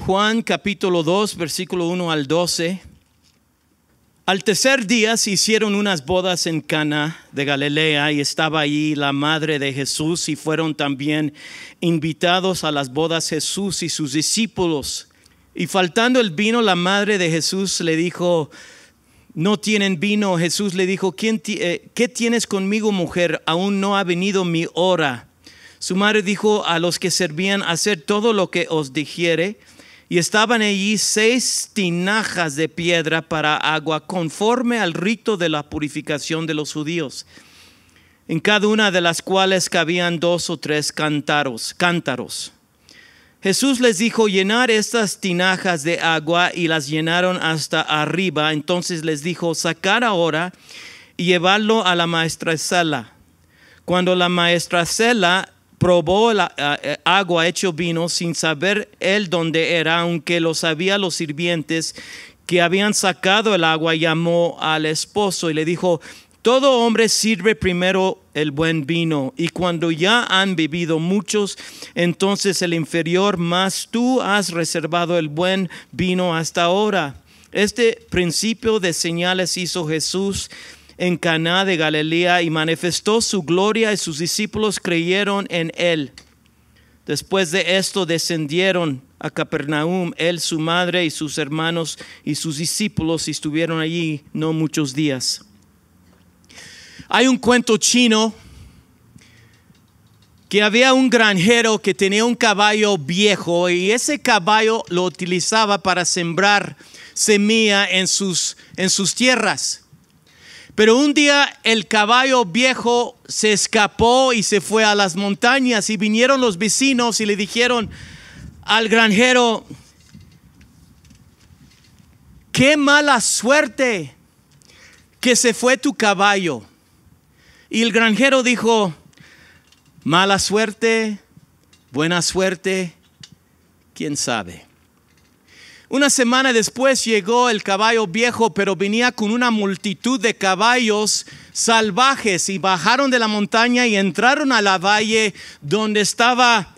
Juan capítulo 2, versículo 1 al 12. Al tercer día se hicieron unas bodas en Cana de Galilea y estaba allí la madre de Jesús y fueron también invitados a las bodas Jesús y sus discípulos. Y faltando el vino, la madre de Jesús le dijo: no tienen vino. Jesús le dijo: ¿qué tienes conmigo, mujer? Aún no ha venido mi hora. Su madre dijo a los que servían: haced todo lo que os dijere. Y estaban allí 6 tinajas de piedra para agua, conforme al rito de la purificación de los judíos, en cada una de las cuales cabían 2 o 3 cántaros. Jesús les dijo: llenad estas tinajas de agua, y las llenaron hasta arriba. Entonces les dijo: sacad ahora y llevadlo a la maestracela. Cuando la maestracela probó el agua hecho vino, sin saber él dónde era, aunque lo sabían los sirvientes que habían sacado el agua, llamó al esposo y le dijo: todo hombre sirve primero el buen vino, y cuando ya han bebido muchos, entonces el inferior, mas tú has reservado el buen vino hasta ahora. Este principio de señales hizo Jesús en Caná de Galilea y manifestó su gloria, y sus discípulos creyeron en él. Después de esto descendieron a Capernaum, él, su madre y sus hermanos y sus discípulos, y estuvieron allí no muchos días. Hay un cuento chino que había un granjero que tenía un caballo viejo, y ese caballo lo utilizaba para sembrar semilla en sus tierras. Pero un día el caballo viejo se escapó y se fue a las montañas, y vinieron los vecinos y le dijeron al granjero: qué mala suerte que se fue tu caballo. Y el granjero dijo: mala suerte, buena suerte, quién sabe. Una semana después llegó el caballo viejo, pero venía con una multitud de caballos salvajes, y bajaron de la montaña y entraron a la valle donde estaba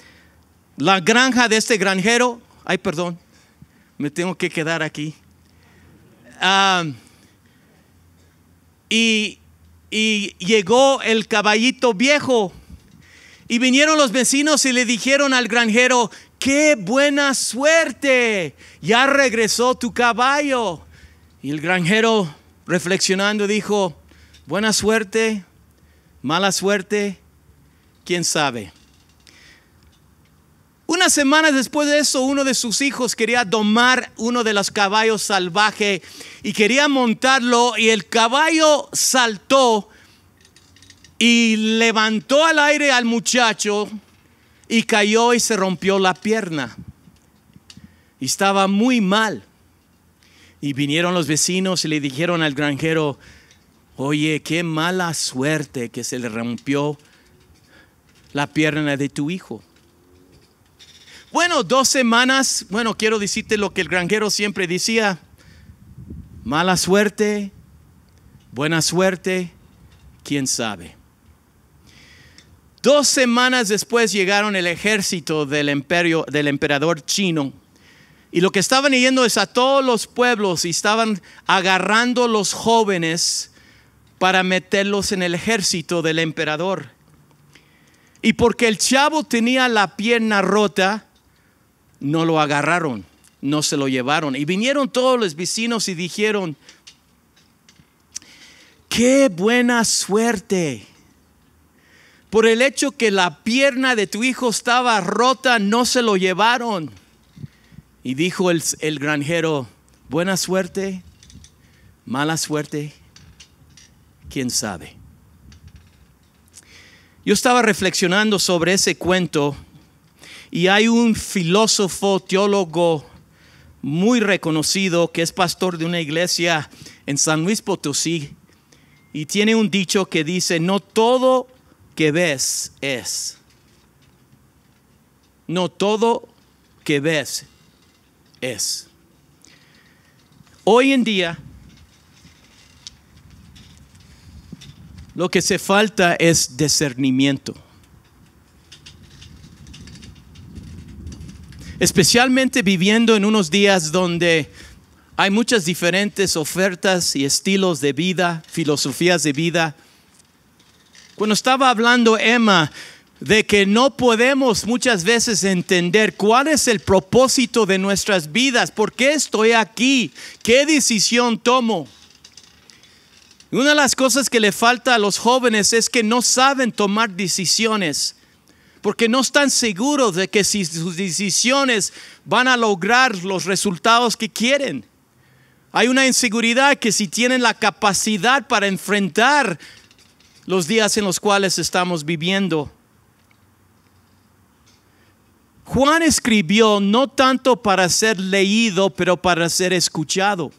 la granja de este granjero. Ay, perdón, me tengo que quedar aquí. Y llegó el caballito viejo, y vinieron los vecinos y le dijeron al granjero: ¡qué buena suerte! Ya regresó tu caballo. Y el granjero, reflexionando, dijo: buena suerte, mala suerte, quién sabe. Unas semanas después de eso, uno de sus hijos quería domar uno de los caballos salvajes y quería montarlo, y el caballo saltó y levantó al aire al muchacho y cayó y se rompió la pierna. Y estaba muy mal. Y vinieron los vecinos y le dijeron al granjero: oye, qué mala suerte que se le rompió la pierna de tu hijo. Bueno, 2 semanas, quiero decirte lo que el granjero siempre decía: mala suerte, buena suerte, quién sabe. 2 semanas después llegaron el ejército del emperador chino, y lo que estaban yendo es a todos los pueblos, y estaban agarrando los jóvenes para meterlos en el ejército del emperador. Y porque el chavo tenía la pierna rota, no lo agarraron, no se lo llevaron. Y vinieron todos los vecinos y dijeron: qué buena suerte. Por el hecho que la pierna de tu hijo estaba rota, no se lo llevaron. Y dijo el granjero: buena suerte, mala suerte, quién sabe. Yo estaba reflexionando sobre ese cuento, y hay un filósofo, teólogo muy reconocido que es pastor de una iglesia en San Luis Potosí, y tiene un dicho que dice: no todo que ves es. No todo que ves es. Hoy en día lo que se falta es discernimiento. especialmente viviendo en unos días donde hay muchas diferentes ofertas y estilos de vida, filosofías de vida. Cuando estaba hablando Emma de que no podemos muchas veces entender cuál es el propósito de nuestras vidas, por qué estoy aquí, qué decisión tomo. Una de las cosas que le falta a los jóvenes es que no saben tomar decisiones, porque no están seguros de que si sus decisiones van a lograr los resultados que quieren. Hay una inseguridad que si tienen la capacidad para enfrentar los días en los cuales estamos viviendo. Juan escribió no tanto para ser leído, pero para ser escuchado.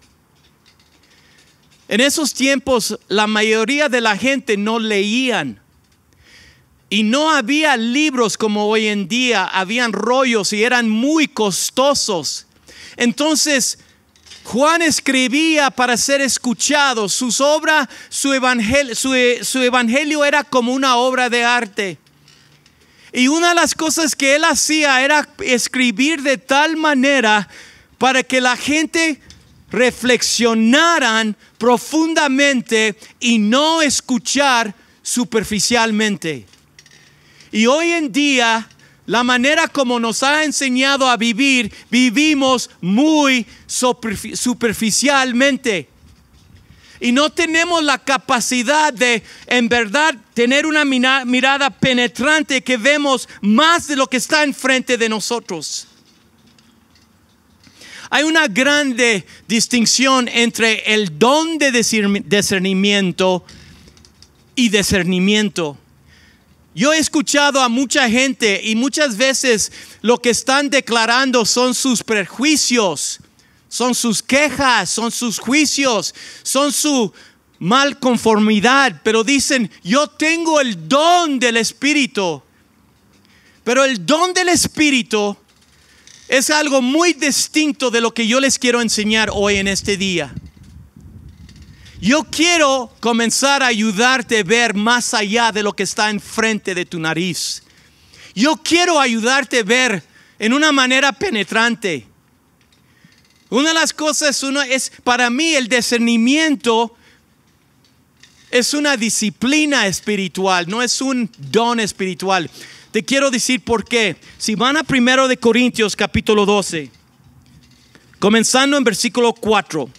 En esos tiempos la mayoría de la gente no leían. Y no había libros como hoy en día, habían rollos y eran muy costosos. Entonces Juan escribía para ser escuchado. Sus obras, su evangelio era como una obra de arte. Y una de las cosas que él hacía era escribir de tal manera para que la gente reflexionaran profundamente y no escuchar superficialmente. Y hoy en día, la manera como nos ha enseñado a vivir, vivimos muy superficialmente. Y no tenemos la capacidad de, en verdad, tener una mirada penetrante que vemos más de lo que está enfrente de nosotros. Hay una grande distinción entre el don de discernimiento y discernimiento. Yo he escuchado a mucha gente y muchas veces lo que están declarando son sus prejuicios, son sus quejas, son sus juicios, son su malconformidad, pero dicen, yo tengo el don del Espíritu. Pero el don del Espíritu es algo muy distinto de lo que yo les quiero enseñar hoy en este día. Yo quiero comenzar a ayudarte a ver más allá de lo que está enfrente de tu nariz. Yo quiero ayudarte a ver en una manera penetrante. Una de las cosas es, para mí, el discernimiento es una disciplina espiritual, no es un don espiritual. Te quiero decir por qué. Si van a 1 de Corintios capítulo 12, comenzando en versículo 4.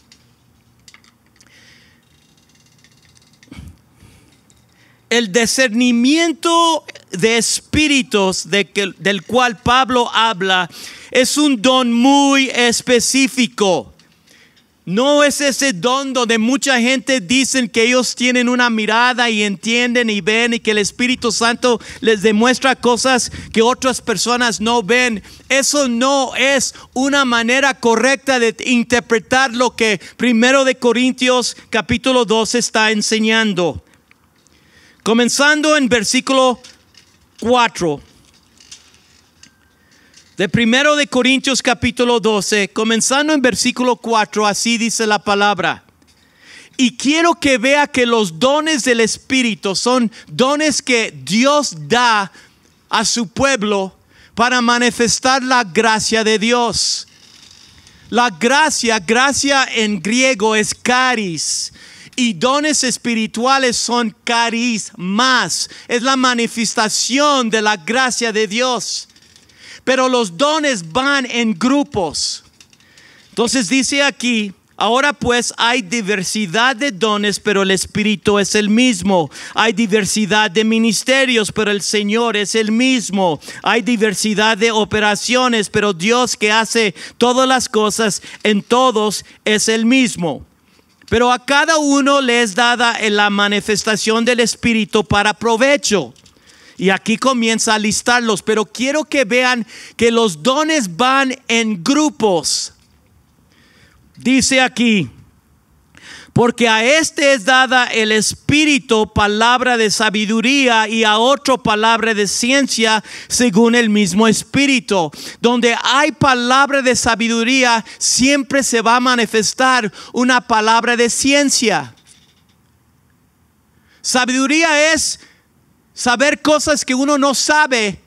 El discernimiento de espíritus del cual Pablo habla es un don muy específico. No es ese don donde mucha gente dice que ellos tienen una mirada y entienden y ven y que el Espíritu Santo les demuestra cosas que otras personas no ven. Eso no es una manera correcta de interpretar lo que 1 de Corintios capítulo 12 está enseñando. Comenzando en versículo 4. De 1 de Corintios capítulo 12, comenzando en versículo 4, así dice la palabra. Y quiero que vea que los dones del Espíritu son dones que Dios da a su pueblo para manifestar la gracia de Dios. La gracia en griego es charis. Y dones espirituales son carismas. Es la manifestación de la gracia de Dios. Pero los dones van en grupos. Entonces dice aquí, ahora pues hay diversidad de dones, pero el Espíritu es el mismo. Hay diversidad de ministerios, pero el Señor es el mismo. Hay diversidad de operaciones, pero Dios que hace todas las cosas en todos es el mismo. Pero a cada uno le es dada la manifestación del Espíritu para provecho. Y aquí comienza a listarlos, pero quiero que vean que los dones van en grupos. Dice aquí, porque a este es dada el Espíritu, palabra de sabiduría, y a otro palabra de ciencia, según el mismo Espíritu. Donde hay palabra de sabiduría, siempre se va a manifestar una palabra de ciencia. Sabiduría es saber cosas que uno no sabe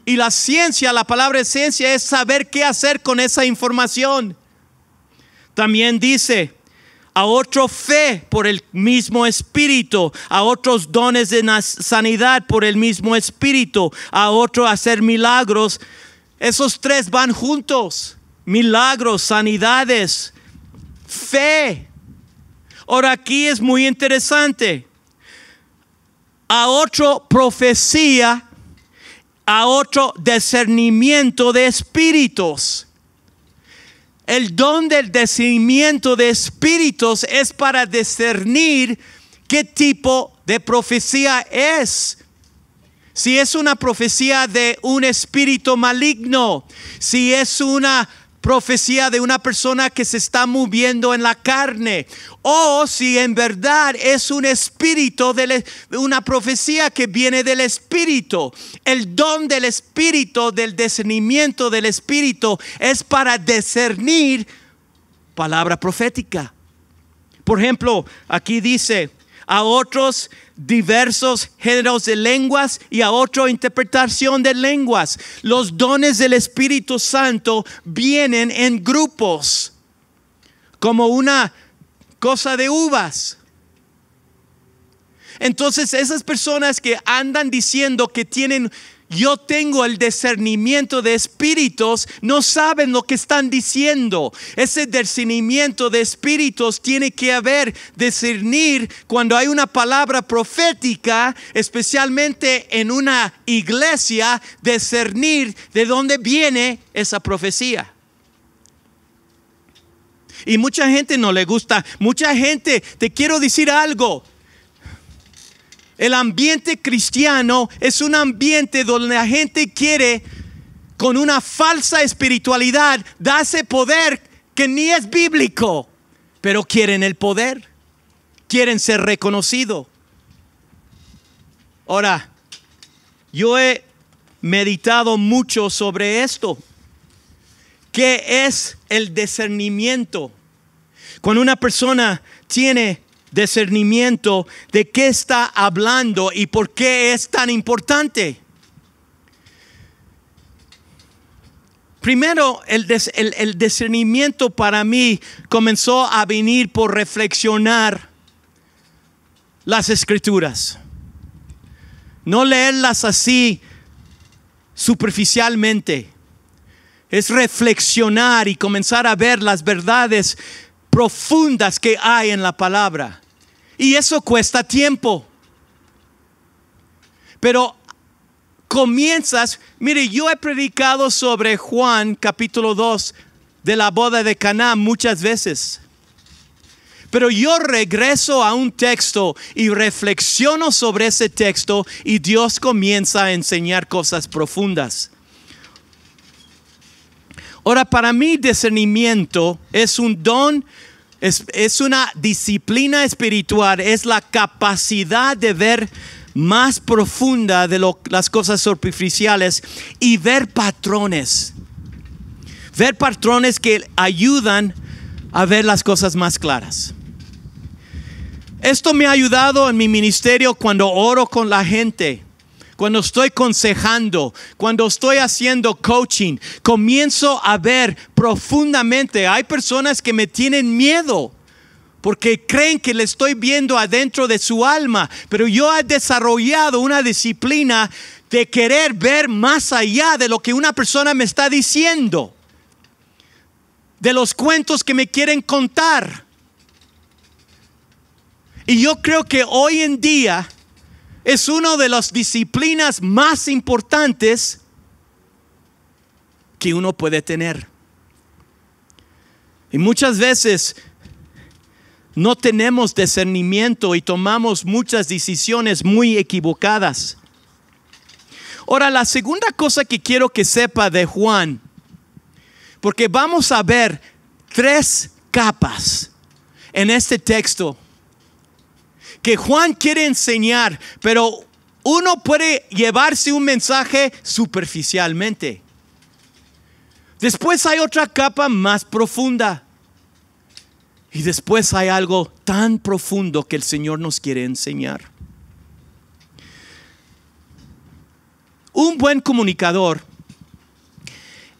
Y la ciencia, la palabra ciencia es saber qué hacer con esa información. También dice, a otro fe por el mismo Espíritu, a otros dones de sanidad por el mismo Espíritu, a otro hacer milagros. Esos tres van juntos: milagros, sanidades, fe. Ahora aquí es muy interesante. A otro profecía, a otro discernimiento de espíritus. El don del discernimiento de espíritus es para discernir qué tipo de profecía es. Si es una profecía de un espíritu maligno, si es una profecía de una persona que se está moviendo en la carne, o si en verdad es un espíritu, una profecía que viene del espíritu. El don del espíritu, del discernimiento del espíritu, es para discernir palabra profética. Por ejemplo, aquí dice, a otros diversos géneros de lenguas y a otra interpretación de lenguas. Los dones del Espíritu Santo vienen en grupos, como una cosa de uvas. Entonces esas personas que andan diciendo que yo tengo el discernimiento de espíritus, no saben lo que están diciendo. Ese discernimiento de espíritus tiene que discernir cuando hay una palabra profética, especialmente en una iglesia, discernir de dónde viene esa profecía. Y mucha gente no le gusta. Mucha gente, te quiero decir algo. El ambiente cristiano es un ambiente donde la gente quiere, con una falsa espiritualidad, darse poder que ni es bíblico, pero quieren el poder, quieren ser reconocidos. Ahora, yo he meditado mucho sobre esto. ¿Qué es el discernimiento? Cuando una persona tiene discernimiento, de qué está hablando y por qué es tan importante. Primero, el discernimiento para mí comenzó a venir por reflexionar las escrituras. No leerlas así superficialmente. Es reflexionar y comenzar a ver las verdades profundas que hay en la palabra. Y eso cuesta tiempo. Pero comienzas, mire, yo he predicado sobre Juan capítulo 2 de la boda de Caná muchas veces. Pero yo regreso a un texto y reflexiono sobre ese texto y Dios comienza a enseñar cosas profundas. Ahora, para mí discernimiento es un don, es una disciplina espiritual, es la capacidad de ver más profunda de las cosas superficiales y ver patrones. Ver patrones que ayudan a ver las cosas más claras. Esto me ha ayudado en mi ministerio cuando oro con la gente. Cuando estoy aconsejando, cuando estoy haciendo coaching, comienzo a ver profundamente. Hay personas que me tienen miedo porque creen que le estoy viendo adentro de su alma. Pero yo he desarrollado una disciplina de querer ver más allá de lo que una persona me está diciendo, de los cuentos que me quieren contar. Y yo creo que hoy en día es una de las disciplinas más importantes que uno puede tener. Y muchas veces no tenemos discernimiento y tomamos muchas decisiones muy equivocadas. Ahora, la segunda cosa que quiero que sepa de Juan, porque vamos a ver 3 capas en este texto que Juan quiere enseñar, pero uno puede llevarse un mensaje superficialmente. Después hay otra capa más profunda. Y después hay algo tan profundo que el Señor nos quiere enseñar. Un buen comunicador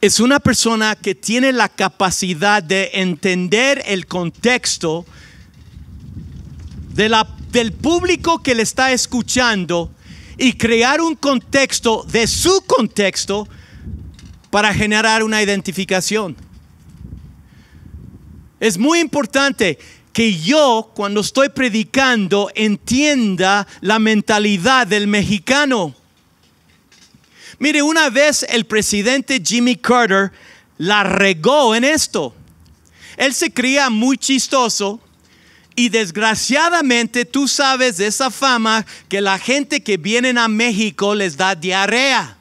es una persona que tiene la capacidad de entender el contexto del público que le está escuchando y crear un contexto de su contexto para generar una identificación. Es muy importante que yo, cuando estoy predicando, entienda la mentalidad del mexicano. Mire, una vez el presidente Jimmy Carter la regó en esto. Él se creía muy chistoso y desgraciadamente tú sabes de esa fama que la gente que viene a México les da diarrea.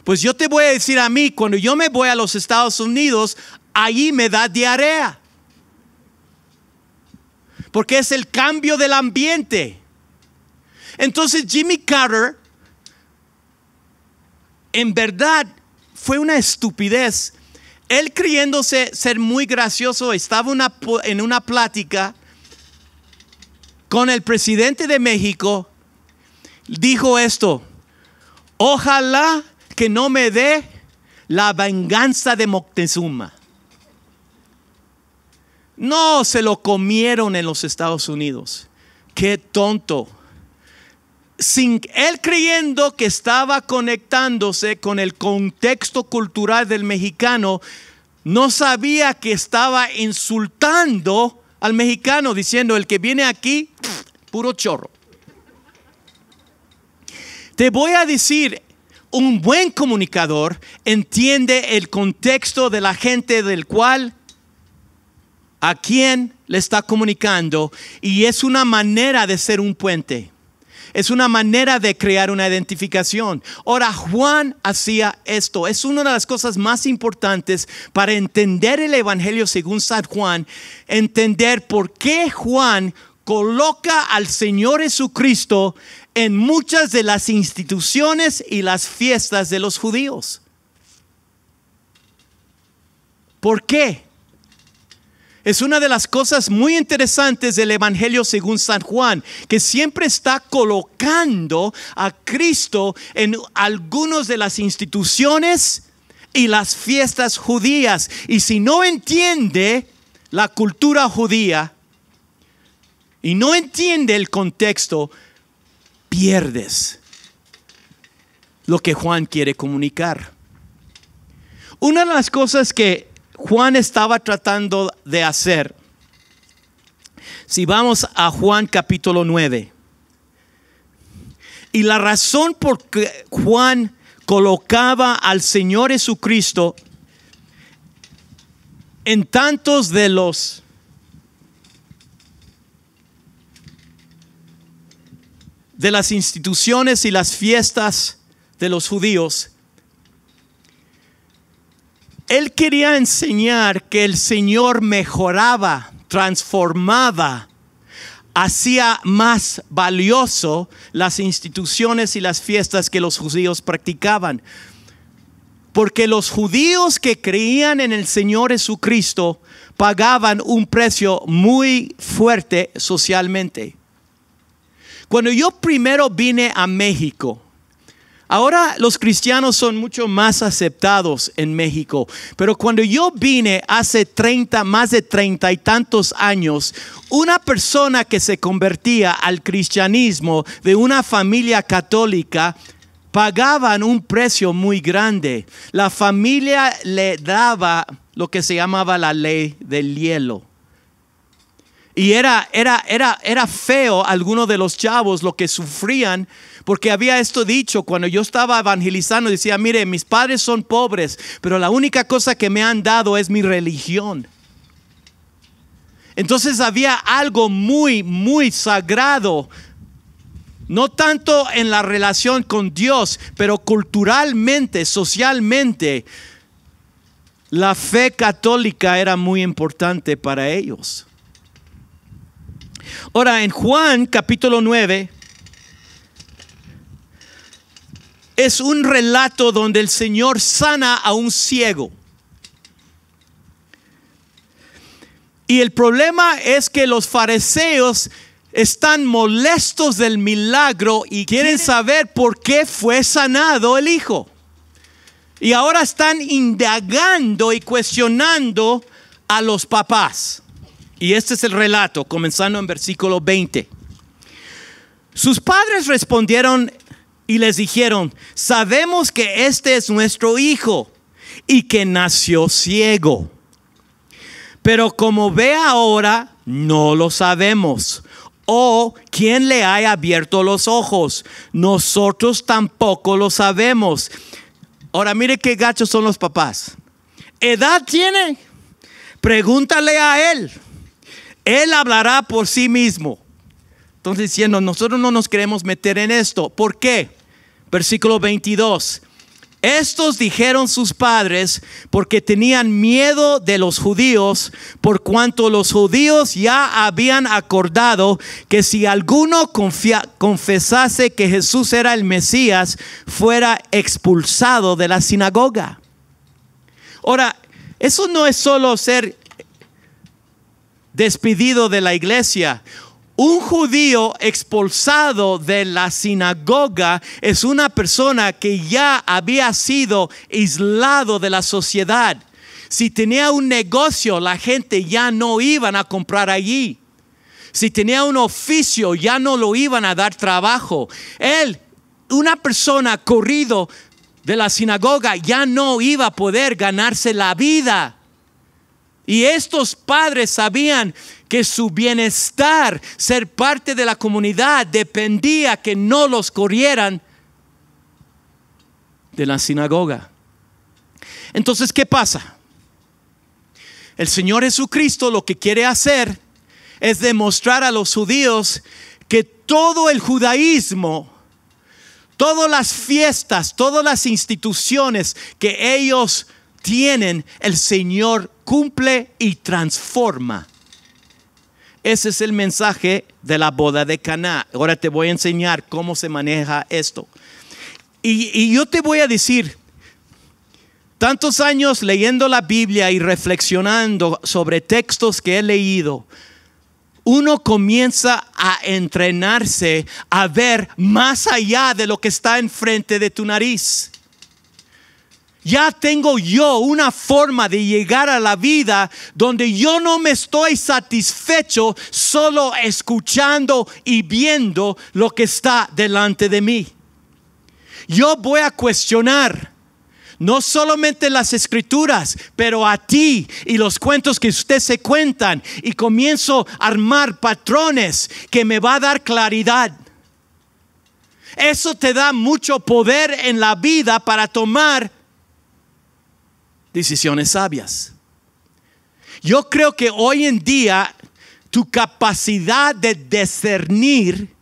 Pues yo te voy a decir a mí, cuando yo me voy a los Estados Unidos, allí me da diarrea. Porque es el cambio del ambiente. Entonces Jimmy Carter, en verdad, fue una estupidez. Él creyéndose ser muy gracioso, estaba en una plática con el presidente de México. Dijo esto: ojalá que no me dé la venganza de Moctezuma. No se lo comieron en los Estados Unidos. Qué tonto. Sin él creyendo que estaba conectándose con el contexto cultural del mexicano, no sabía que estaba insultando al mexicano, diciendo: el que viene aquí, puro chorro. Te voy a decir, un buen comunicador entiende el contexto de la gente del cual a quien le está comunicando, y es una manera de ser un puente. Es una manera de crear una identificación. Ahora, Juan hacía esto. Es una de las cosas más importantes para entender el Evangelio según San Juan. Entender por qué Juan coloca al Señor Jesucristo en muchas de las instituciones y las fiestas de los judíos. ¿Por qué? Es una de las cosas muy interesantes del Evangelio según San Juan, que siempre está colocando a Cristo en algunas de las instituciones y las fiestas judías. Y si no entiende la cultura judía y no entiende el contexto, pierdes lo que Juan quiere comunicar. Una de las cosas que Juan estaba tratando de hacer, si vamos a Juan capítulo 9, y la razón por que Juan colocaba al Señor Jesucristo en tantos de las instituciones y las fiestas de los judíos, él quería enseñar que el Señor mejoraba, transformaba, hacía más valioso las instituciones y las fiestas que los judíos practicaban. Porque los judíos que creían en el Señor Jesucristo pagaban un precio muy fuerte socialmente. Cuando yo primero vine a México, ahora los cristianos son mucho más aceptados en México, pero cuando yo vine hace más de 30 y tantos años, una persona que se convertía al cristianismo de una familia católica pagaban un precio muy grande. La familia le daba lo que se llamaba la ley del hielo. Y era feo algunos de los chavos lo que sufrían, porque había esto dicho cuando yo estaba evangelizando. Decía: mire, mis padres son pobres, pero la única cosa que me han dado es mi religión. Entonces había algo muy, muy sagrado, no tanto en la relación con Dios, pero culturalmente, socialmente, la fe católica era muy importante para ellos. Ahora, en Juan capítulo 9 es un relato donde el Señor sana a un ciego. Y el problema es que los fariseos están molestos del milagro y quieren saber por qué fue sanado el hijo. Y ahora están indagando y cuestionando a los papás. Y este es el relato, comenzando en versículo 20. Sus padres respondieron y les dijeron: sabemos que este es nuestro hijo y que nació ciego. Pero como ve ahora, no lo sabemos. O quién le haya abierto los ojos. Nosotros tampoco lo sabemos. Ahora mire qué gachos son los papás. ¿Edad tiene? Pregúntale a él. Él hablará por sí mismo. Entonces diciendo, nosotros no nos queremos meter en esto. ¿Por qué? Versículo 22. Estos dijeron sus padres porque tenían miedo de los judíos, por cuanto los judíos ya habían acordado que si alguno confesase que Jesús era el Mesías, fuera expulsado de la sinagoga. Ahora, eso no es solo ser despedido de la iglesia. Un judío expulsado de la sinagoga es una persona que ya había sido aislado de la sociedad. Si tenía un negocio, la gente ya no iban a comprar allí. Si tenía un oficio, ya no lo iban a dar trabajo. Él, una persona corrido de la sinagoga, ya no iba a poder ganarse la vida. Y estos padres sabían que su bienestar, ser parte de la comunidad, dependía que no los corrieran de la sinagoga. Entonces, ¿qué pasa? El Señor Jesucristo lo que quiere hacer es demostrar a los judíos que todo el judaísmo, todas las fiestas, todas las instituciones que ellos tienen, el Señor cumple y transforma. Ese es el mensaje de la boda de Caná. Ahora te voy a enseñar cómo se maneja esto. Y yo te voy a decir, tantos años leyendo la Biblia y reflexionando sobre textos que he leído, uno comienza a entrenarse a ver más allá de lo que está enfrente de tu nariz. Ya tengo yo una forma de llegar a la vida donde yo no me estoy satisfecho solo escuchando y viendo lo que está delante de mí. Yo voy a cuestionar no solamente las escrituras, pero a ti y los cuentos que ustedes se cuentan, y comienzo a armar patrones que me va a dar claridad. Eso te da mucho poder en la vida para tomar decisiones sabias. Yo creo que hoy en día tu capacidad de discernir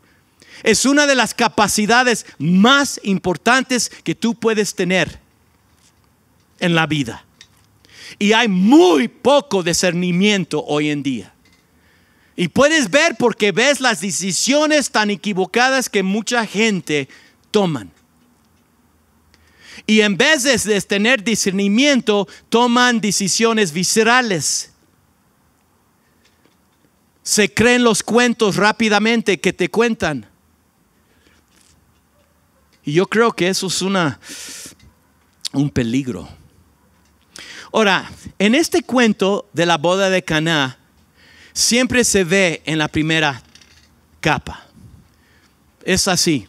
es una de las capacidades más importantes que tú puedes tener en la vida. Y hay muy poco discernimiento hoy en día. Y puedes ver porque ves las decisiones tan equivocadas que mucha gente toman. Y en vez de tener discernimiento, toman decisiones viscerales. Se creen los cuentos rápidamente que te cuentan. Y yo creo que eso es un peligro. Ahora, en este cuento de la boda de Caná, siempre se ve en la primera capa. Es así.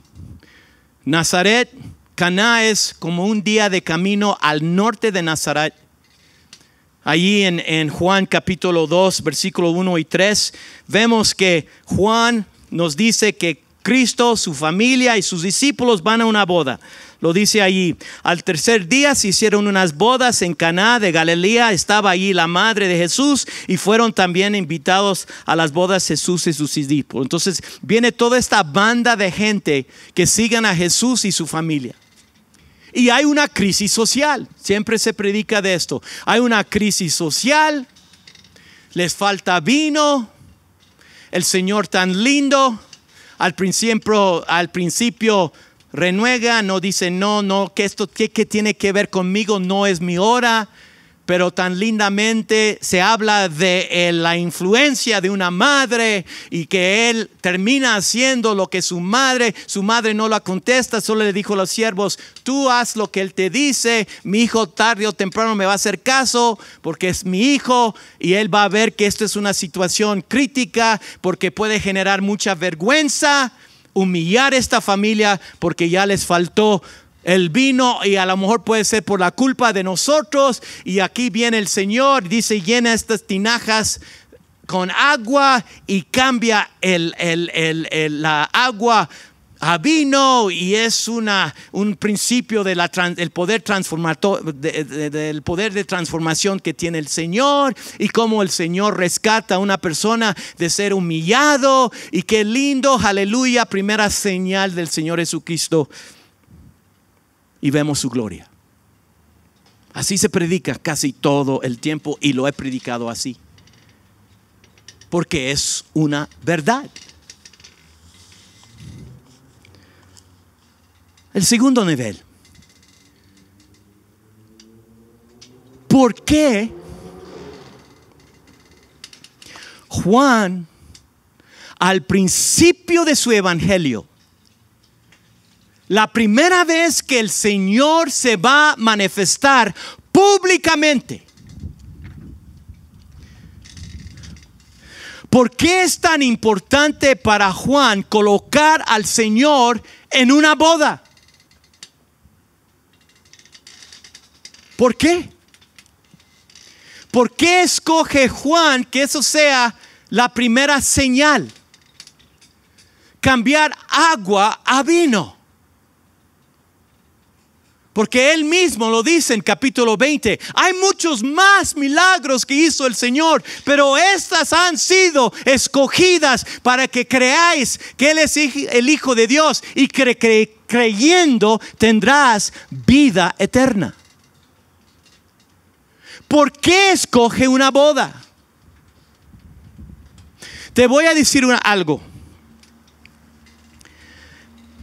Nazaret, Caná es como un día de camino al norte de Nazaret. Allí en Juan capítulo 2, versículo 1 y 3, vemos que Juan nos dice que Cristo, su familia y sus discípulos van a una boda. Lo dice allí. Al tercer día se hicieron unas bodas en Caná de Galilea. Estaba allí la madre de Jesús y fueron también invitados a las bodas Jesús y sus discípulos. Entonces viene toda esta banda de gente que siguen a Jesús y su familia. Y hay una crisis social. Siempre se predica de esto. Hay una crisis social. Les falta vino. El Señor tan lindo. Al principio renuega, no dice no, que esto ¿qué tiene que ver conmigo? No es mi hora. pero tan lindamente se habla de la influencia de una madre y que él termina haciendo lo que su madre no la contesta, solo le dijo a los siervos: tú haz lo que él te dice, mi hijo tarde o temprano me va a hacer caso porque es mi hijo y él va a ver que esto es una situación crítica porque puede generar mucha vergüenza, humillar a esta familia porque ya les faltó el vino y a lo mejor puede ser por la culpa de nosotros. Y aquí viene el Señor, dice: llena estas tinajas con agua y cambia la agua a vino, y es un principio del poder del poder de transformación que tiene el Señor, y cómo el Señor rescata a una persona de ser humillado. Y qué lindo, aleluya, primera señal del Señor Jesucristo, y vemos su gloria. Así se predica casi todo el tiempo, y lo he predicado así porque es una verdad. El segundo nivel: ¿por qué Juan al principio de su evangelio, la primera vez que el Señor se va a manifestar públicamente, por qué es tan importante para Juan colocar al Señor en una boda? ¿Por qué? ¿Por qué escoge Juan que eso sea la primera señal? Cambiar agua a vino. Porque él mismo lo dice en capítulo 20. Hay muchos más milagros que hizo el Señor, pero estas han sido escogidas para que creáis que Él es el Hijo de Dios, y creyendo tendrás vida eterna. ¿Por qué escoge una boda? Te voy a decir algo.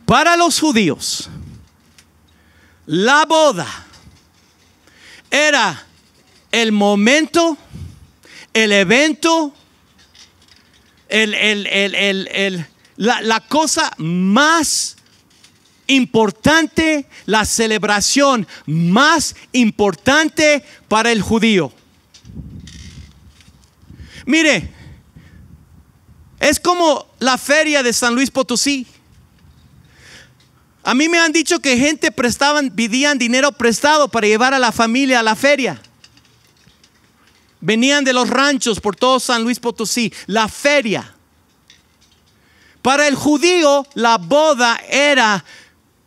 Para los judíos, la boda era el momento, el evento, la cosa más importante, la celebración más importante para el judío. Mire, es como la feria de San Luis Potosí. A mí me han dicho que gente pedían dinero prestado para llevar a la familia a la feria. Venían de los ranchos por todo San Luis Potosí. La feria. Para el judío, la boda era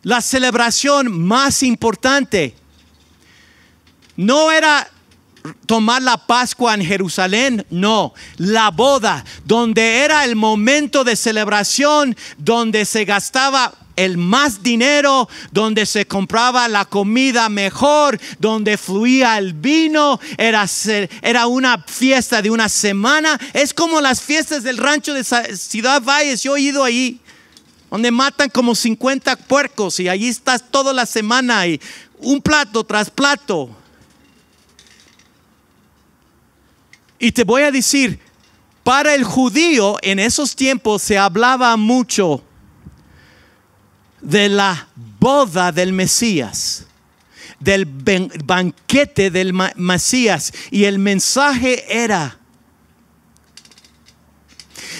la celebración más importante. No era tomar la Pascua en Jerusalén, no, la boda, donde era el momento de celebración, donde se gastaba el más dinero, donde se compraba la comida mejor, donde fluía el vino. Era una fiesta de una semana. Es como las fiestas del rancho de Ciudad Valles. Yo he ido ahí, donde matan como 50 puercos, y allí estás toda la semana, y un plato tras plato. Y te voy a decir, para el judío en esos tiempos se hablaba mucho de la boda del Mesías, del banquete del Mesías. Y el mensaje era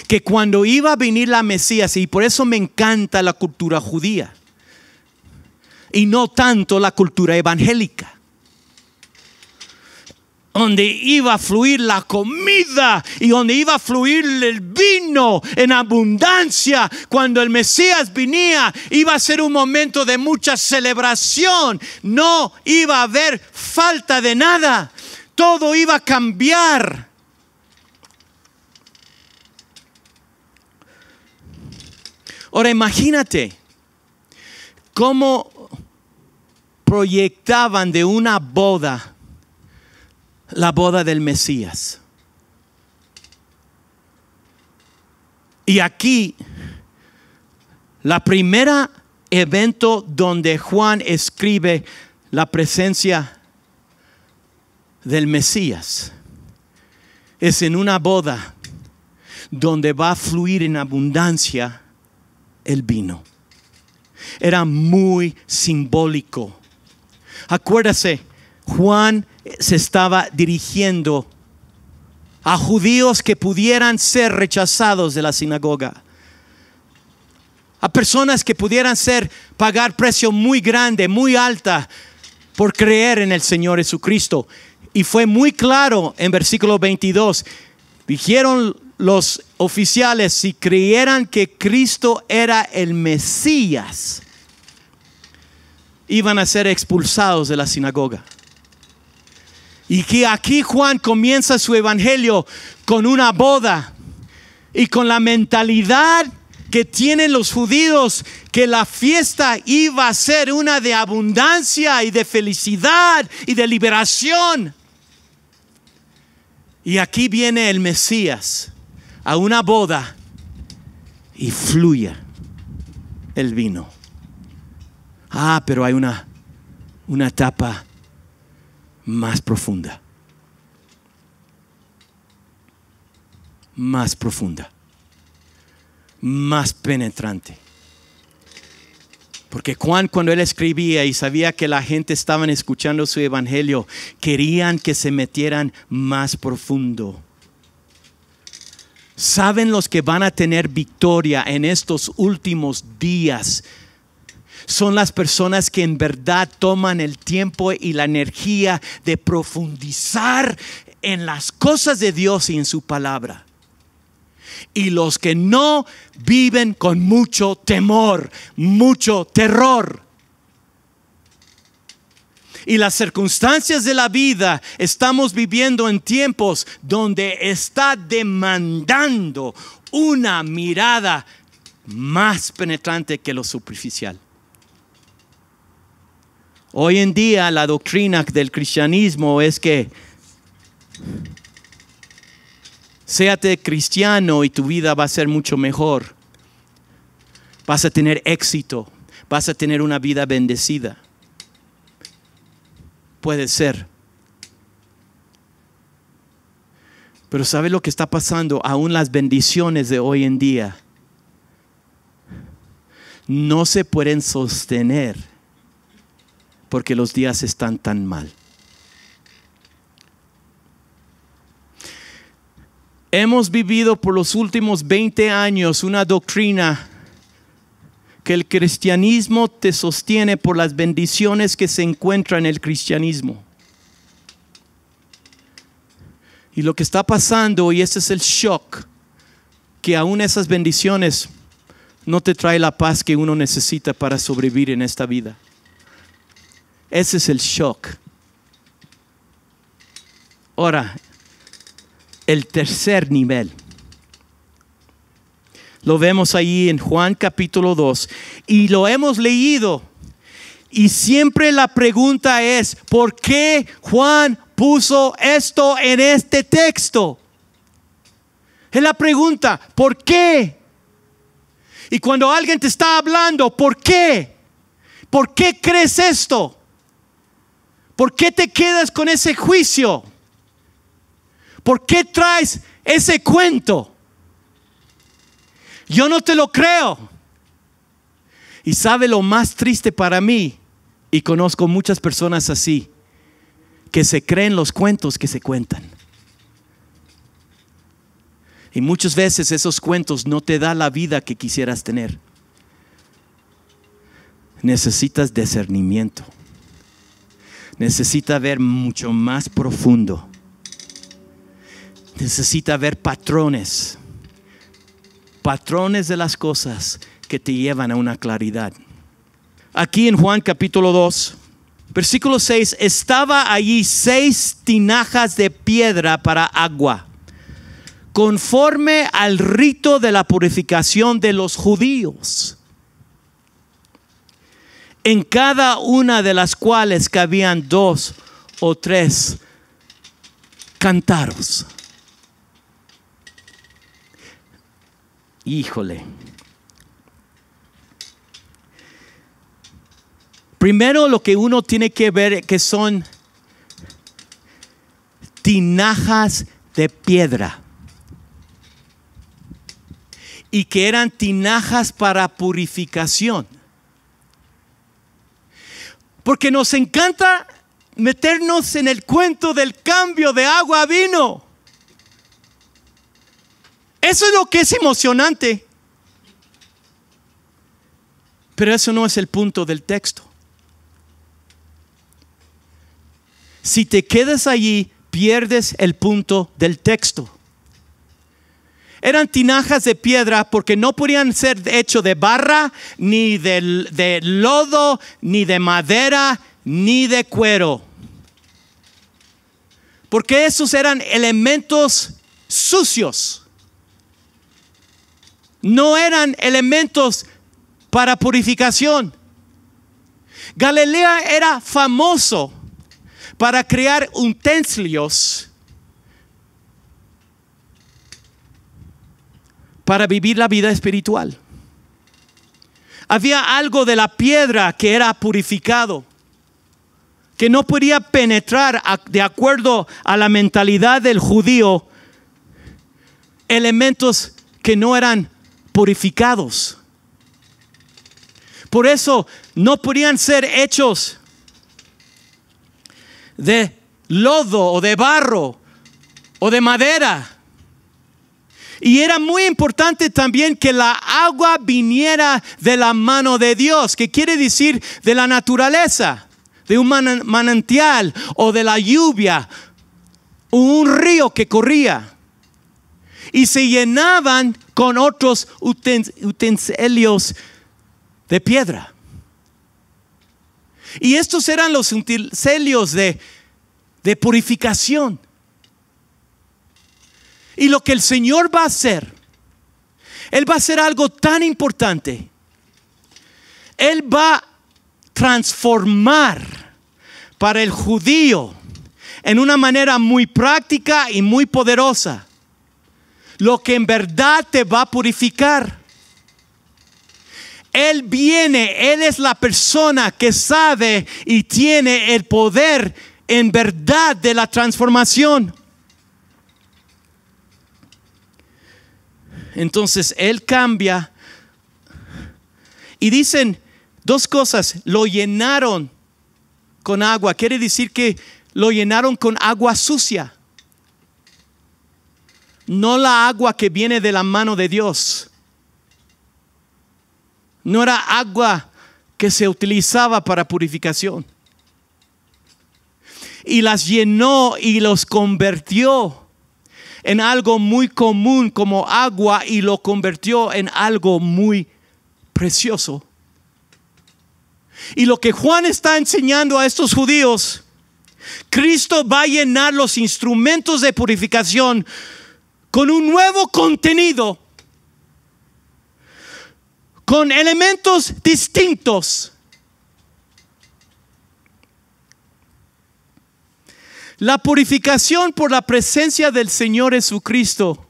que cuando iba a venir la Mesías, y por eso me encanta la cultura judía y no tanto la cultura evangélica, donde iba a fluir la comida y donde iba a fluir el vino en abundancia. Cuando el Mesías venía, iba a ser un momento de mucha celebración. No iba a haber falta de nada. Todo iba a cambiar. Ahora imagínate cómo proyectaban de una boda, la boda del Mesías. Y aquí, la primera evento donde Juan escribe la presencia del Mesías es en una boda donde va a fluir en abundancia el vino. Era muy simbólico. Acuérdase, Juan se estaba dirigiendo a judíos que pudieran ser rechazados de la sinagoga, a personas que pudieran pagar precio muy grande, muy alta por creer en el Señor Jesucristo. Y fue muy claro en versículo 22. Dijeron los oficiales, si creyeran que Cristo era el Mesías, iban a ser expulsados de la sinagoga. Y que aquí Juan comienza su evangelio con una boda y con la mentalidad que tienen los judíos, que la fiesta iba a ser una de abundancia y de felicidad y de liberación. Y aquí viene el Mesías a una boda y fluye el vino. Pero hay una etapa más profunda. Más profunda. Más penetrante. Porque Juan, cuando él escribía y sabía que la gente estaba escuchando su evangelio, querían que se metieran más profundo. ¿Saben los que van a tener victoria en estos últimos días? Son las personas que en verdad toman el tiempo y la energía de profundizar en las cosas de Dios y en su palabra. Y los que no viven con mucho temor, mucho terror. Y las circunstancias de la vida, estamos viviendo en tiempos donde está demandando una mirada más penetrante que lo superficial. Hoy en día la doctrina del cristianismo es que séate cristiano y tu vida va a ser mucho mejor. Vas a tener éxito, vas a tener una vida bendecida. Puede ser. Pero ¿sabe lo que está pasando? Aún las bendiciones de hoy en día no se pueden sostener porque los días están tan mal. Hemos vivido por los últimos 20 años una doctrina que el cristianismo te sostiene por las bendiciones que se encuentran en el cristianismo. Y lo que está pasando, y ese es el shock, que aún esas bendiciones no te trae la paz que uno necesita para sobrevivir en esta vida. Ese es el shock. Ahora, el tercer nivel. Lo vemos ahí en Juan capítulo 2 y lo hemos leído. Y siempre la pregunta es, ¿por qué Juan puso esto en este texto? Es la pregunta, ¿por qué? Y cuando alguien te está hablando, ¿por qué? ¿Por qué crees esto? ¿Por qué te quedas con ese juicio? ¿Por qué traes ese cuento? Yo no te lo creo. Y sabe lo más triste para mí, y conozco muchas personas así, que se creen los cuentos que se cuentan. Y muchas veces esos cuentos no te dan la vida que quisieras tener. Necesitas discernimiento. Necesitas ver mucho más profundo. Necesita ver patrones de las cosas que te llevan a una claridad. Aquí en Juan capítulo 2, versículo 6, estaba allí 6 tinajas de piedra para agua, conforme al rito de la purificación de los judíos, en cada una de las cuales cabían 2 o 3 cántaros. Híjole. Primero lo que uno tiene que ver que son tinajas de piedra. Y que eran tinajas para purificación. Porque nos encanta meternos en el cuento del cambio de agua a vino. Eso es lo que es emocionante. Pero eso no es el punto del texto. Si te quedas allí, pierdes el punto del texto. Eran tinajas de piedra porque no podían ser hechos de barra, ni de lodo, ni de madera, ni de cuero. Porque esos eran elementos sucios. No eran elementos para purificación. Galilea era famoso para crear utensilios para vivir la vida espiritual. Había algo de la piedra que era purificado, que no podía penetrar de acuerdo a la mentalidad del judío, elementos que no eran purificados. Por eso no podían ser hechos de lodo o de barro o de madera. Y era muy importante también que la agua viniera de la mano de Dios, que quiere decir de la naturaleza, de un manantial o de la lluvia, o un río que corría. Y se llenaban con otros utensilios de piedra. Y estos eran los utensilios de purificación. Y lo que el Señor va a hacer, Él va a hacer algo tan importante. Él va a transformar para el judío en una manera muy práctica y muy poderosa lo que en verdad te va a purificar. Él viene, Él es la persona que sabe y tiene el poder en verdad de la transformación. Entonces Él cambia. Y dicen dos cosas: lo llenaron con agua. Quiere decir que lo llenaron con agua sucia, no la agua que viene de la mano de Dios. No era agua que se utilizaba para purificación. Y las llenó y los convirtió en algo muy común como agua, y lo convirtió en algo muy precioso. Y lo que Juan está enseñando a estos judíos, Cristo va a llenar los instrumentos de purificación con un nuevo contenido, con elementos distintos. La purificación por la presencia del Señor Jesucristo,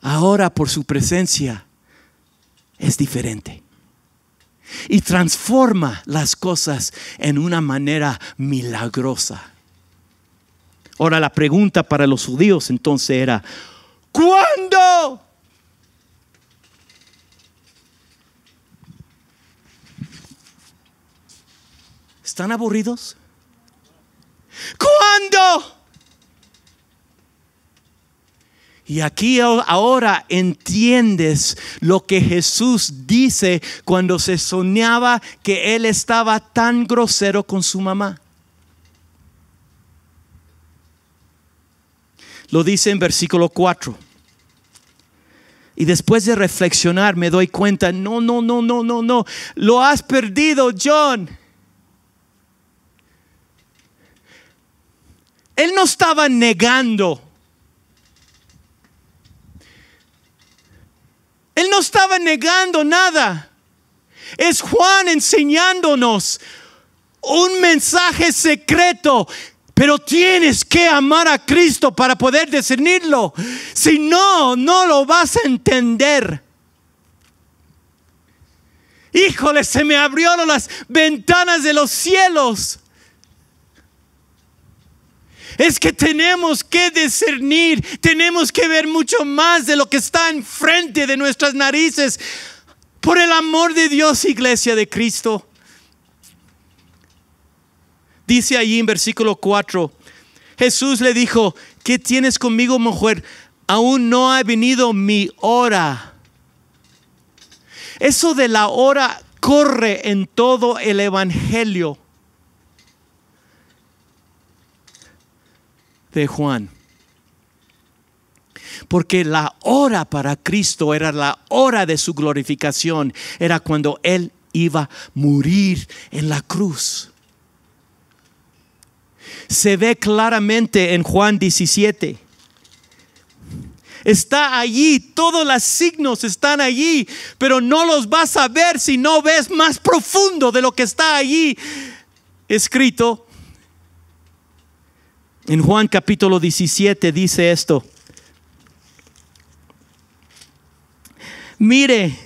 ahora por su presencia, es diferente. Y transforma las cosas en una manera milagrosa. Ahora la pregunta para los judíos entonces era: ¿cuándo? ¿Están aburridos? ¿Cuándo? Y aquí ahora entiendes lo que Jesús dice cuando se soñaba que Él estaba tan grosero con su mamá. Lo dice en versículo 4. Y después de reflexionar me doy cuenta: no. Lo has perdido, John. Él no estaba negando. Él no estaba negando nada. Es Juan enseñándonos un mensaje secreto. Pero tienes que amar a Cristo para poder discernirlo. Si no, no lo vas a entender. Híjole, se me abrieron las ventanas de los cielos. Es que tenemos que discernir, tenemos que ver mucho más de lo que está enfrente de nuestras narices. Por el amor de Dios, iglesia de Cristo. Dice allí en versículo 4, Jesús le dijo: ¿qué tienes conmigo, mujer? Aún no ha venido mi hora. Eso de la hora corre en todo el evangelio de Juan. Porque la hora para Cristo era la hora de su glorificación. Era cuando Él iba a morir en la cruz. Se ve claramente en Juan 17. Está allí, todos los signos están allí, pero no los vas a ver si no ves más profundo de lo que está allí escrito. En Juan capítulo 17 dice esto: mire,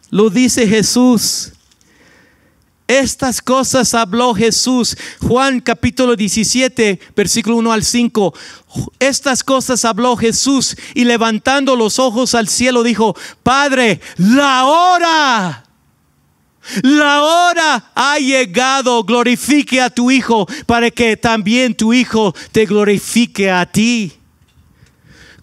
lo dice Jesús. Estas cosas habló Jesús. Juan capítulo 17, versículo 1 al 5. Estas cosas habló Jesús y levantando los ojos al cielo dijo: Padre, la hora ha llegado. Glorifique a tu Hijo para que también tu Hijo te glorifique a ti.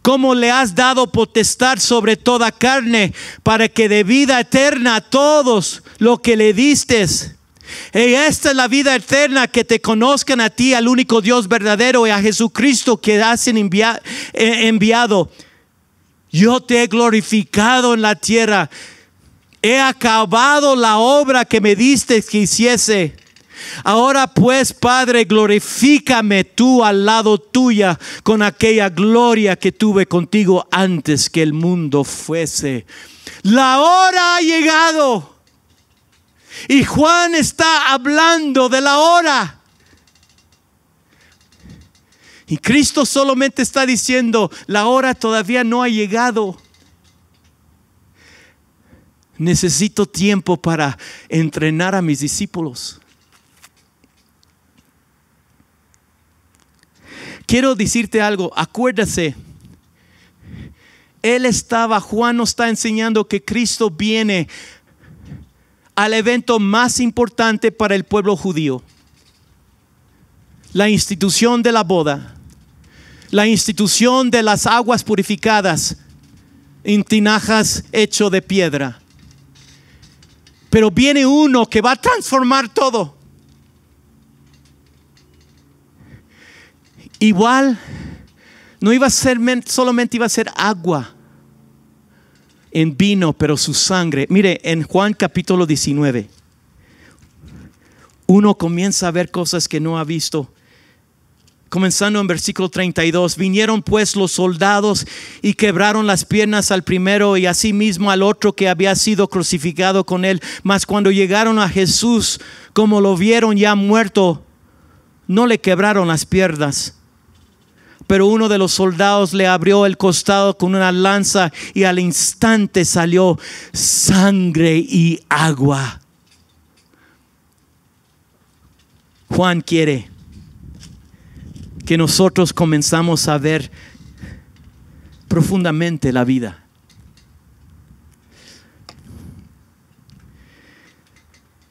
Como le has dado potestad sobre toda carne, para que dé vida eterna a todos lo que le distes. Y esta es la vida eterna, que te conozcan a ti, al único Dios verdadero, y a Jesucristo que has enviado. Yo te he glorificado en la tierra. He acabado la obra que me diste que hiciese. Ahora pues, Padre, glorifícame tú al lado tuya con aquella gloria que tuve contigo antes que el mundo fuese. La hora ha llegado. Y Juan está hablando de la hora. Y Cristo solamente está diciendo: la hora todavía no ha llegado. Necesito tiempo para entrenar a mis discípulos. Quiero decirte algo, acuérdate. Juan nos está enseñando que Cristo viene al evento más importante para el pueblo judío. La institución de la boda. La institución de las aguas purificadas en tinajas hecho de piedra. Pero viene uno que va a transformar todo. Igual, no iba a ser solamente iba a ser agua en vino, pero su sangre. Mire, en Juan capítulo 19, uno comienza a ver cosas que no ha visto. Comenzando en versículo 32, vinieron pues los soldados y quebraron las piernas al primero y asimismo al otro que había sido crucificado con él. Mas cuando llegaron a Jesús, como lo vieron ya muerto, no le quebraron las piernas. Pero uno de los soldados le abrió el costado con una lanza y al instante salió sangre y agua. Juan quiere que nosotros comenzamos a ver profundamente la vida.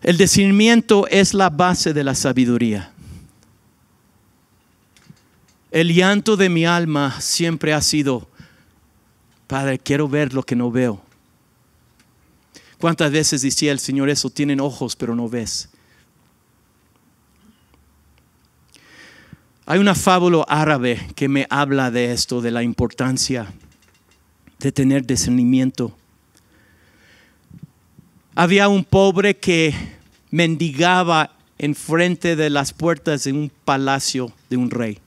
El discernimiento es la base de la sabiduría. El llanto de mi alma siempre ha sido: Padre, quiero ver lo que no veo. ¿Cuántas veces decía el Señor eso? Tienen ojos pero no ves. Hay una fábula árabe que me habla de esto, de la importancia de tener discernimiento. Había un pobre que mendigaba enfrente de las puertas de un palacio de un rey.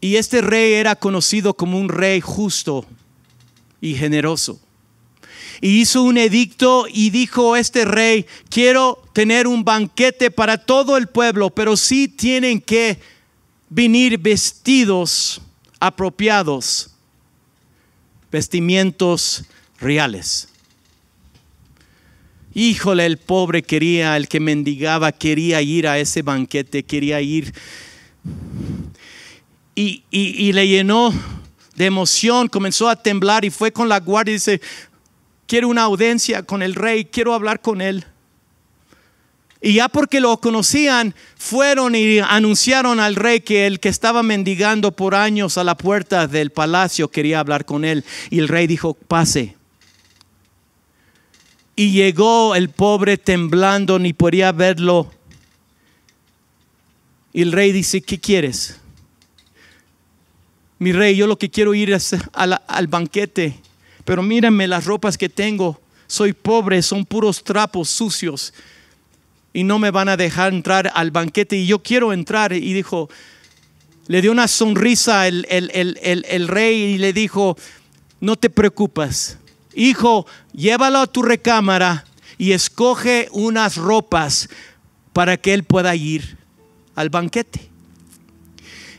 Y este rey era conocido como un rey justo y generoso. Y hizo un edicto y dijo este rey: quiero tener un banquete para todo el pueblo, pero sí tienen que venir vestidos apropiados, vestimientos reales. Híjole, el pobre quería, el que mendigaba, quería ir a ese banquete, quería ir. Y le llenó de emoción, comenzó a temblar y fue con la guardia y dice: quiero una audiencia con el rey, quiero hablar con él. Y ya porque lo conocían, fueron y anunciaron al rey que el que estaba mendigando por años a la puerta del palacio quería hablar con él. Y el rey dijo: pase. Y llegó el pobre temblando, ni podía verlo. Y el rey dice: ¿qué quieres? Mi rey, yo lo que quiero ir es al banquete, pero mírenme las ropas que tengo. Soy pobre, son puros trapos sucios y no me van a dejar entrar al banquete y yo quiero entrar. Y dijo, le dio una sonrisa el rey y le dijo: no te preocupes, hijo, llévalo a tu recámara y escoge unas ropas para que él pueda ir al banquete.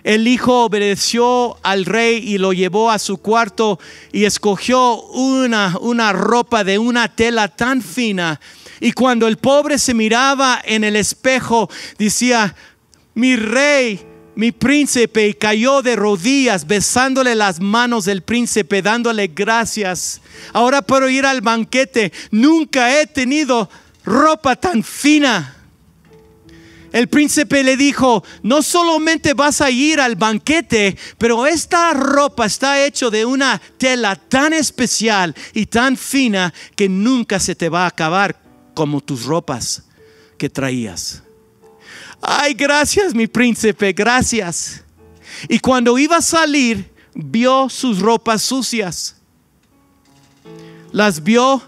El hijo obedeció al rey y lo llevó a su cuarto y escogió una ropa de una tela tan fina. Y cuando el pobre se miraba en el espejo, decía: mi rey, mi príncipe, y cayó de rodillas besándole las manos del príncipe, dándole gracias. Ahora puedo ir al banquete. Nunca he tenido ropa tan fina. El príncipe le dijo: no solamente vas a ir al banquete, pero esta ropa está hecha de una tela tan especial y tan fina que nunca se te va a acabar como tus ropas que traías. Ay, gracias, mi príncipe, gracias. Y cuando iba a salir, vio sus ropas sucias. Las vio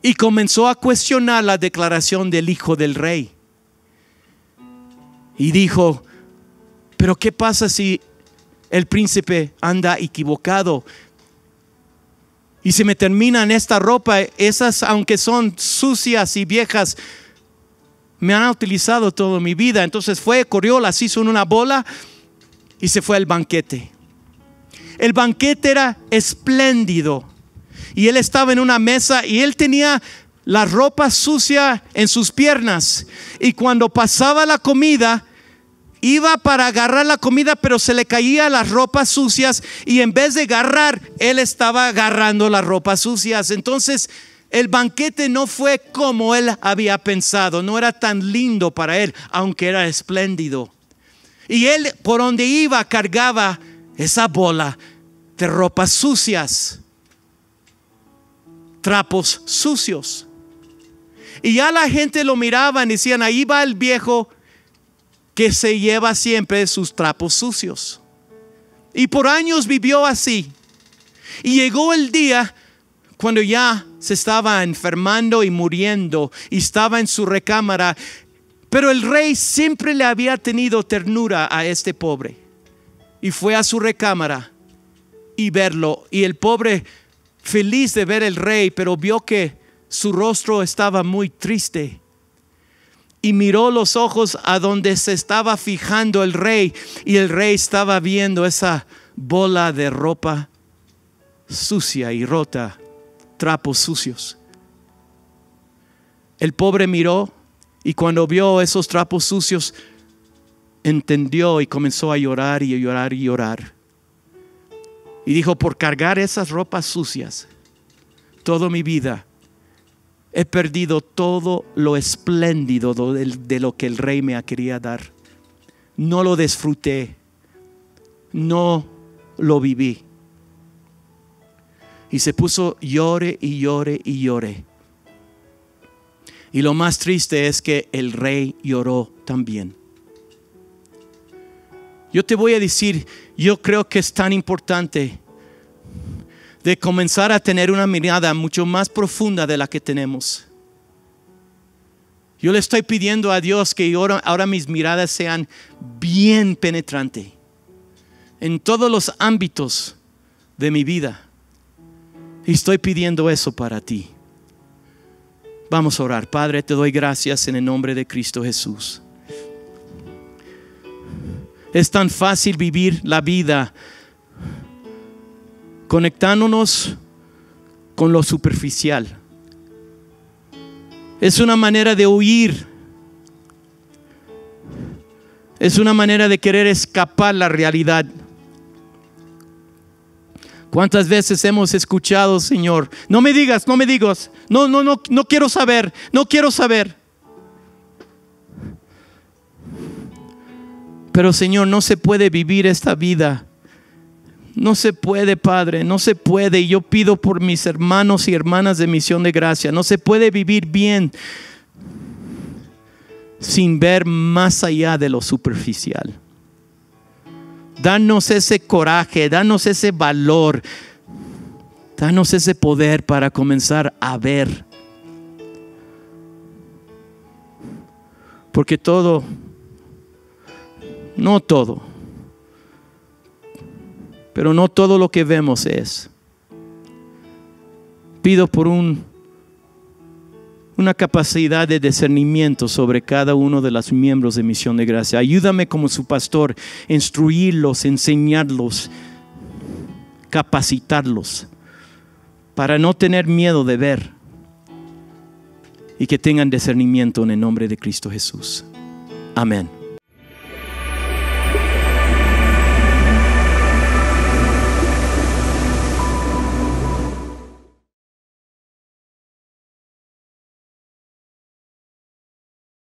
y comenzó a cuestionar la declaración del hijo del rey. Y dijo: pero ¿qué pasa si el príncipe anda equivocado y se me terminan esta ropa? Esas, aunque son sucias y viejas, me han utilizado toda mi vida. Entonces fue, corrió, las hizo en una bola y se fue al banquete. El banquete era espléndido y él estaba en una mesa y él tenía la ropa sucia en sus piernas. Y cuando pasaba la comida, iba para agarrar la comida, pero se le caía las ropas sucias y en vez de agarrar, él estaba agarrando las ropas sucias. Entonces el banquete no fue como él había pensado, no era tan lindo para él, aunque era espléndido. Y él, por donde iba, cargaba esa bola de ropas sucias, trapos sucios. Y ya la gente lo miraba y decían: ahí va el viejo que se lleva siempre sus trapos sucios. Y por años vivió así. Y llegó el día cuando ya se estaba enfermando y muriendo y estaba en su recámara. Pero el rey siempre le había tenido ternura a este pobre. Y fue a su recámara y verlo. Y el pobre, feliz de ver al rey, pero vio que su rostro estaba muy triste. Y miró los ojos a donde se estaba fijando el rey. Y el rey estaba viendo esa bola de ropa sucia y rota, trapos sucios. El pobre miró y cuando vio esos trapos sucios, entendió y comenzó a llorar y a llorar y llorar. Y dijo: por cargar esas ropas sucias, toda mi vida he perdido todo lo espléndido de lo que el rey me quería dar. No lo disfruté, no lo viví. Y se puso llore y llore y llore. Y lo más triste es que el rey lloró también. Yo te voy a decir, yo creo que es tan importante de comenzar a tener una mirada mucho más profunda de la que tenemos. Yo le estoy pidiendo a Dios que ahora mis miradas sean bien penetrantes en todos los ámbitos de mi vida. Y estoy pidiendo eso para ti. Vamos a orar. Padre, te doy gracias en el nombre de Cristo Jesús. Es tan fácil vivir la vida conectándonos con lo superficial. Es una manera de huir. Es una manera de querer escapar la realidad. ¿Cuántas veces hemos escuchado, Señor? No me digas, no me digas. No quiero saber, no quiero saber. Pero Señor, no se puede vivir esta vida. No se puede, Padre, no se puede. Y yo pido por mis hermanos y hermanas de Misión de Gracia. No se puede vivir bien sin ver más allá de lo superficial. Danos ese coraje, danos ese valor, danos ese poder para comenzar a ver. Porque todo, no todo, pero no todo lo que vemos es. Pido por una capacidad de discernimiento sobre cada uno de los miembros de Misión de Gracia. Ayúdame como su pastor, instruirlos, enseñarlos, capacitarlos para no tener miedo de ver y que tengan discernimiento en el nombre de Cristo Jesús. Amén.